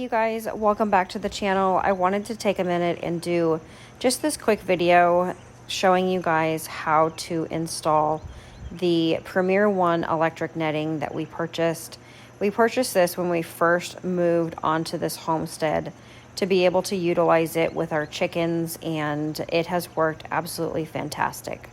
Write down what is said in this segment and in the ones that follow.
you guys, welcome back to the channel. I wanted to take a minute and do just this quick video showing you guys how to install the Premier One electric netting that we purchased. We purchased this when we first moved onto this homestead to be able to utilize it with our chickens, and it has worked absolutely fantastic.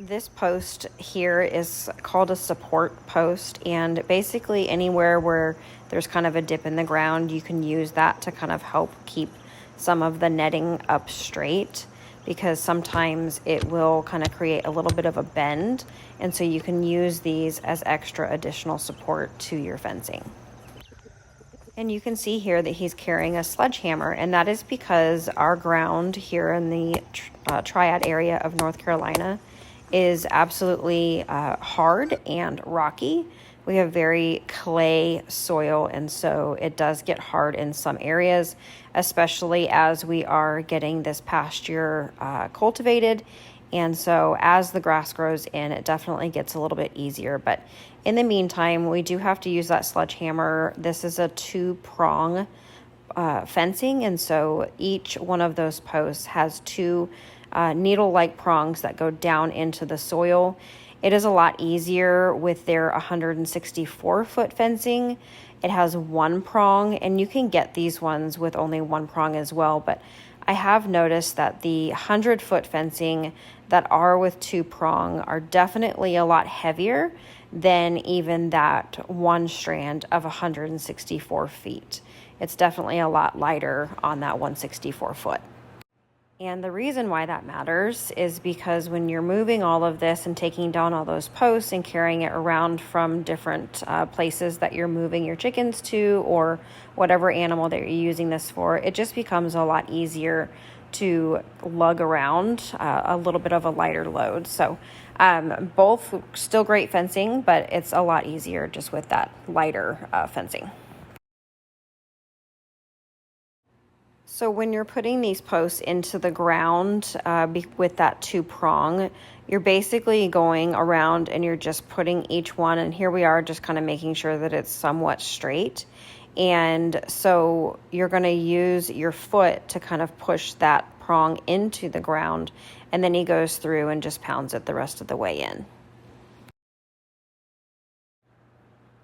This post here is called a support post, and basically anywhere where there's kind of a dip in the ground, you can use that to kind of help keep some of the netting up straight, because sometimes it will kind of create a little bit of a bend, and so you can use these as extra additional support to your fencing. And you can see here that he's carrying a sledgehammer, and that is because our ground here in the Triad area of North Carolina is absolutely hard and rocky. We have very clay soil, and so it does get hard in some areas, especially as we are getting this pasture cultivated. And so as the grass grows in, it definitely gets a little bit easier. But in the meantime, we do have to use that sledgehammer. This is a 2-prong fencing, and so each one of those posts has 2 needle-like prongs that go down into the soil. It is a lot easier with their 164-foot fencing. It has 1 prong, and you can get these ones with only 1 prong as well, but I have noticed that the 100-foot fencing that are with 2 prong are definitely a lot heavier than even that 1 strand of 164 feet. It's definitely a lot lighter on that 164 foot. And the reason why that matters is because when you're moving all of this and taking down all those posts and carrying it around from different places that you're moving your chickens to, or whatever animal that you're using this for, it just becomes a lot easier to lug around a little bit of a lighter load. So both still great fencing, but it's a lot easier just with that lighter fencing. So when you're putting these posts into the ground with that 2 prong, you're basically going around and you're just putting each one, and here we are just kind of making sure that it's somewhat straight. And so you're going to use your foot to kind of push that prong into the ground, and then he goes through and just pounds it the rest of the way in.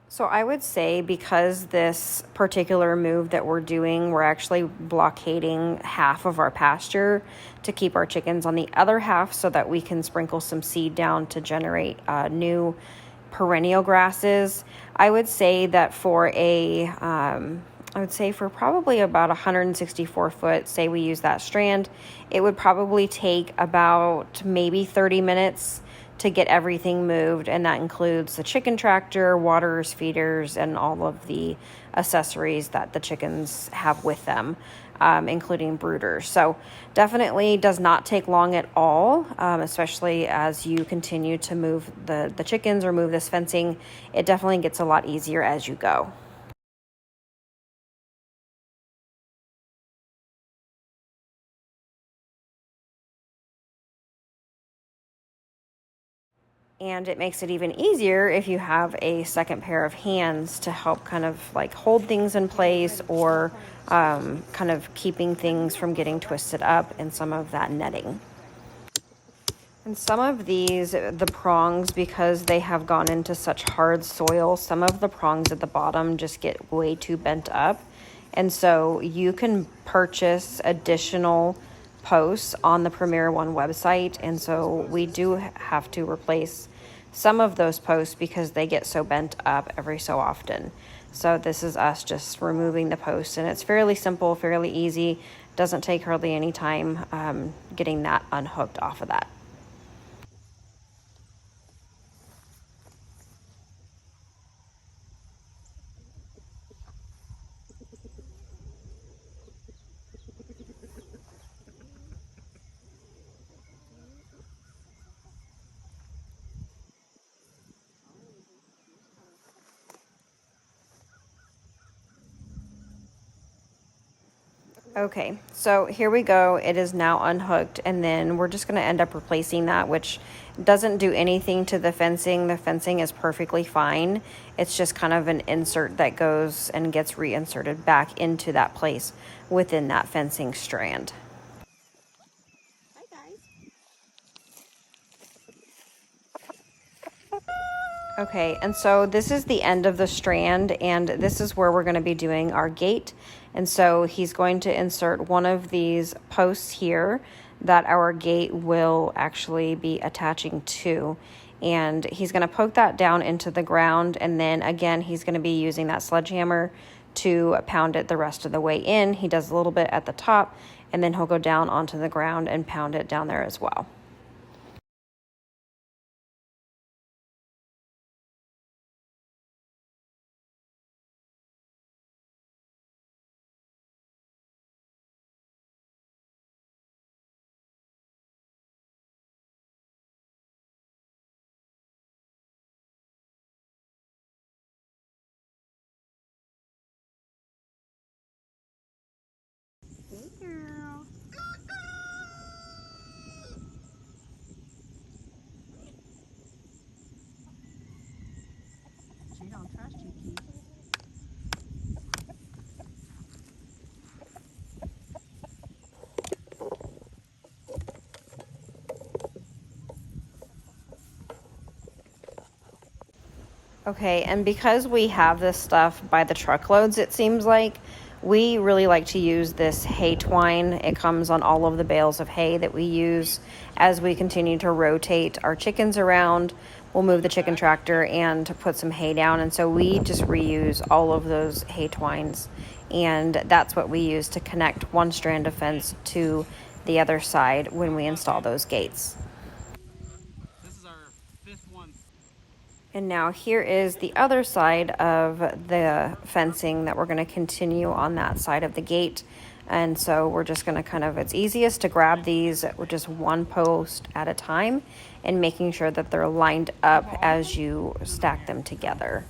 So I would say, because this particular move that we're doing, we're actually blockading half of our pasture to keep our chickens on the other half so that we can sprinkle some seed down to generate new perennial grasses. I would say that for probably about 164 foot, say we use that strand, it would probably take about maybe 30 minutes to get everything moved, and that includes the chicken tractor, waterers, feeders, and all of the accessories that the chickens have with them, including brooders. So definitely does not take long at all, especially as you continue to move the chickens or move this fencing. It definitely gets a lot easier as you go. And it makes it even easier if you have a second pair of hands to help kind of like hold things in place, or kind of keeping things from getting twisted up in some of that netting. And some of these, the prongs, because they have gone into such hard soil, some of the prongs at the bottom just get way too bent up. And so you can purchase additional posts on the Premier One website, and so we do have to replace some of those posts because they get so bent up every so often. So this is us just removing the posts, and it's fairly simple, fairly easy. Doesn't take hardly any time getting that unhooked off of that. Okay, so here we go. It is now unhooked, and then we're just going to end up replacing that, which doesn't do anything to the fencing. The fencing is perfectly fine. It's just kind of an insert that goes and gets reinserted back into that place within that fencing strand. Hi, guys. Okay, and so this is the end of the strand, and this is where we're going to be doing our gate. And so he's going to insert one of these posts here that our gate will actually be attaching to. And he's going to poke that down into the ground, and then again, he's going to be using that sledgehammer to pound it the rest of the way in. He does a little bit at the top, and then he'll go down onto the ground and pound it down there as well. Hey, girl. She don't trust you, Keith. Okay, and because we have this stuff by the truckloads, it seems like, we really like to use this hay twine. It comes on all of the bales of hay that we use as we continue to rotate our chickens around. We'll move the chicken tractor and to put some hay down, and so we just reuse all of those hay twines, and that's what we use to connect one strand of fence to the other side when we install those gates. This is our 5th one. And now here is the other side of the fencing that we're going to continue on that side of the gate. And so we're just going to kind of, it's easiest to grab these with just one post at a time and making sure that they're lined up as you stack them together.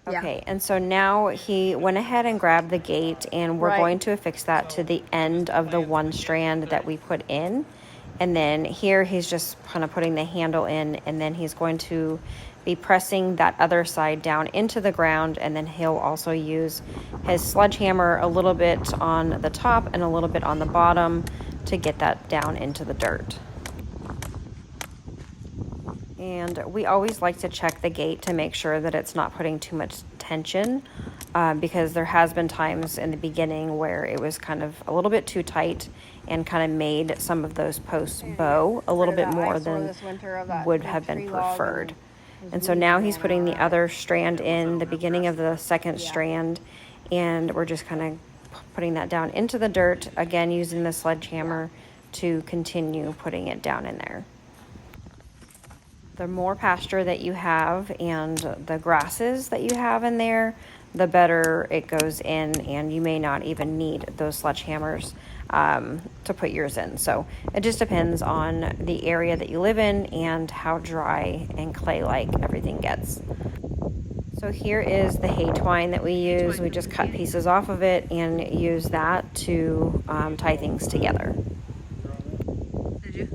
Okay, and so now he went ahead and grabbed the gate, and we're going to affix that to the end of the one strand that we put in. And then here he's just kind of putting the handle in, and then he's going to be pressing that other side down into the ground, and then he'll also use his sledgehammer a little bit on the top and a little bit on the bottom to get that down into the dirt. And we always like to check the gate to make sure that it's not putting too much tension, because there has been times in the beginning where it was kind of a little bit too tight and kind of made some of those posts bow a little bit more than would have been preferred. And so now he's putting the other strand in, the beginning of the second strand, and we're just kind of putting that down into the dirt, again using the sledgehammer to continue putting it down in there. The more pasture that you have and the grasses that you have in there, the better it goes in, and you may not even need those sledgehammers to put yours in. So it just depends on the area that you live in and how dry and clay-like everything gets. So here is the hay twine that we use. We just cut pieces off of it and use that to tie things together. Did you?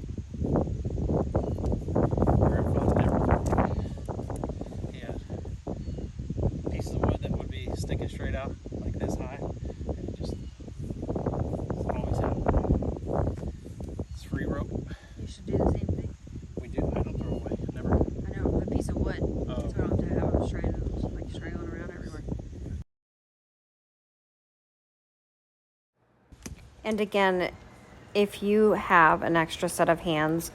Pieces of wood that would be sticking straight out like this high, and it just always happen. It's free rope. You should do the same thing. We do. I don't throw away. Never. I know, a piece of wood. Oh. So I don't have to have a strand like strangling around everywhere. And again, if you have an extra set of hands,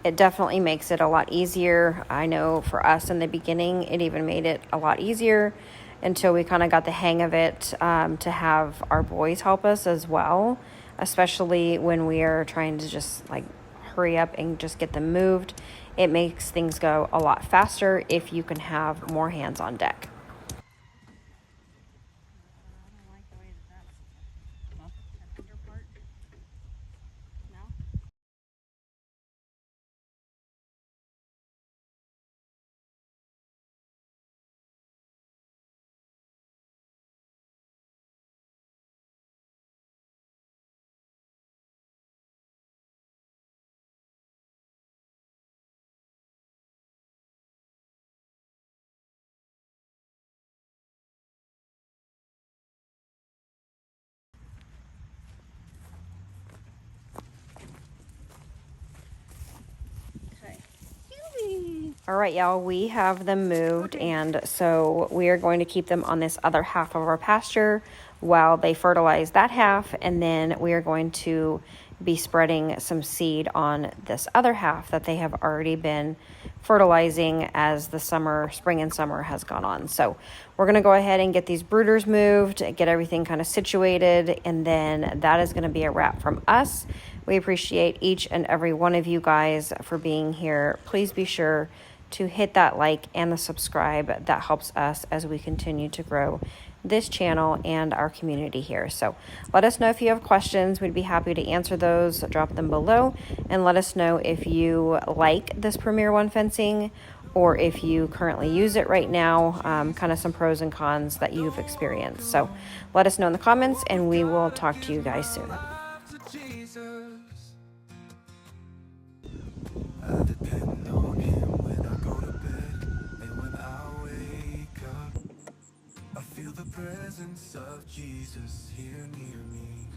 it definitely makes it a lot easier. I know for us in the beginning, it even made it a lot easier. until we kind of got the hang of it, to have our boys help us as well, especially when we are trying to just like hurry up and just get them moved. It makes things go a lot faster if you can have more hands on deck. I don't like the way that under part. No? Okay. All right, y'all, we have them moved, and so we are going to keep them on this other half of our pasture while they fertilize that half, and then we are going to be spreading some seed on this other half that they have already been fertilizing as the spring and summer has gone on. So we're going to go ahead and get these brooders moved, get everything kind of situated, and then that is going to be a wrap from us. We appreciate each and every one of you guys for being here. Please be sure to hit that like and the subscribe. That helps us as we continue to grow this channel and our community here. So let us know if you have questions. We'd be happy to answer those. Drop them below, and let us know if you like this Premier One fencing or if you currently use it right now, kind of some pros and cons that you've experienced. So let us know in the comments, and we will talk to you guys soon. I depend on him when I go to bed, and when I wake up, I feel the presence of Jesus here near me.